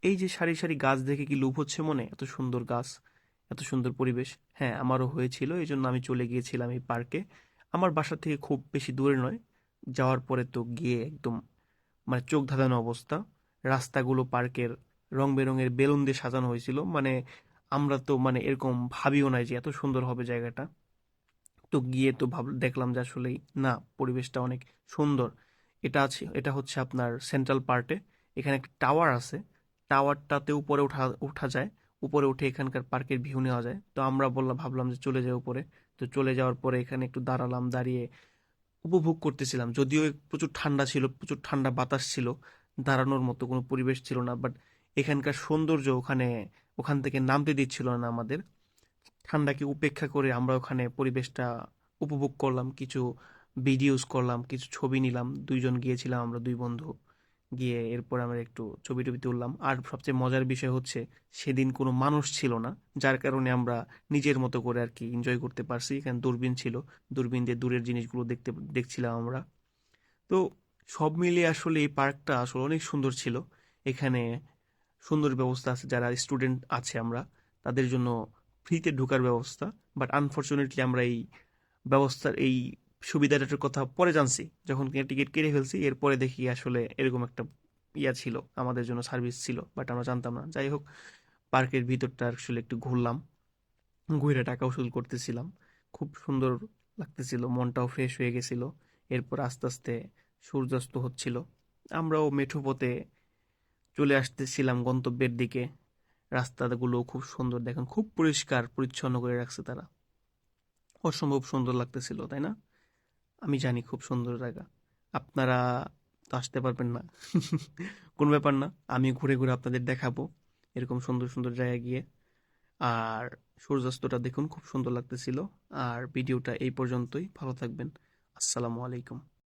এই যে সারি সারি গাছ দেখে কি লোভ হচ্ছে মনে? এত সুন্দর গাছ, এত সুন্দর পরিবেশ। হ্যাঁ, আমারও হয়েছিল, এই জন্য আমি চলে গিয়েছিলাম এই পার্কে। আমার বাসা থেকে খুব বেশি দূরে নয়। যাওয়ার পরে তো গিয়ে একদম মানে চোখ ধাঁধানো অবস্থা। রাস্তাগুলো পার্কের রং বেরঙের বেলুন দিয়ে সাজানো হয়েছিল, মানে আমরা তো মানে এরকম ভাবিও নাই যে এত সুন্দর হবে জায়গাটা। তো গিয়ে তো দেখলাম যে আসলেই না, পরিবেশটা অনেক সুন্দর। এটা হচ্ছে আপনার সেন্ট্রাল পার্টে। এখানে একটা টাওয়ার আছে, টাওয়ারটাতে উপরে ওঠা ওঠা যায়। উপরে উঠে এখানকার পার্কের ভিউ নেওয়া যায়। তো আমরা ভাবলাম যে চলে যাই উপরে। তো চলে যাওয়ার পরে এখানে একটু দাঁড়ালাম, দাঁড়িয়ে উপভোগ করতেছিলাম। যদিও প্রচুর ঠান্ডা ছিল, প্রচুর ঠান্ডা বাতাস ছিল, দাঁড়ানোর মতো কোনো পরিবেশ ছিল না, বাট এখানকার সৌন্দর্য ওখান থেকে নামতে দিচ্ছিল না আমাদের। ঠান্ডাকে উপেক্ষা করে আমরা ওখানে পরিবেশটা উপভোগ করলাম, কিছু ভিডিওস করলাম, কিছু ছবি নিলাম। দুইজন গিয়েছিলাম আমরা, দুই বন্ধু গিয়ে এরপর আমরা একটু ছবি টবি তুললাম। আর সবচেয়ে মজার বিষয় হচ্ছে সেদিন কোনো মানুষ ছিল না, যার কারণে আমরা নিজের মতো করে আর কি এনজয় করতে পারছি। এখানে দূরবীন ছিল, দূরবীন দিয়ে দূরের জিনিসগুলো দেখছিলাম আমরা। তো সব মিলিয়ে আসলে এই পার্কটা আসলে অনেক সুন্দর ছিল। এখানে সুন্দর ব্যবস্থা আছে, যারা স্টুডেন্ট আছে আমরা তাদের জন্য ফ্রিতে ঢোকার ব্যবস্থা। বাট আনফরচুনেটলি আমরা এই সুবিধাটার কথা পরে জানছি, যখন টিকিট কেটে ফেলছি। এরপরে দেখি আসলে এরকম একটা ছিল, আমাদের জন্য সার্ভিস ছিল, বাট আমরা জানতাম না। যাই হোক, পার্কের ভিতরটা আসলে একটু ঘুরলাম, ঘুরে টাকা উসুল করতেছিলাম। খুব সুন্দর লাগতেছিল, মনটাও ফ্রেশ হয়ে গেছিল। এরপর আস্তে আস্তে সূর্যাস্ত হচ্ছিল। আমরাও মেঠো পথে চলে আসতেছিলাম গন্তব্যের দিকে। রাস্তাগুলো খুব সুন্দর, দেখেন খুব পরিষ্কার পরিচ্ছন্ন করে রাখছে তারা। অসম্ভব সুন্দর লাগতেছিল, তাই না? আমি জানি খুব সুন্দর জায়গা। আপনারা তো আসতে পারবেন না। কোন ব্যাপার না, আমি ঘুরে ঘুরে আপনাদের দেখাবো এরকম সুন্দর সুন্দর জায়গা গিয়ে। আর সূর্যাস্তটা দেখুন, খুব সুন্দর লাগতেছিল। আর ভিডিওটা এই পর্যন্তই, ভালো থাকবেন। আসসালামু আলাইকুম।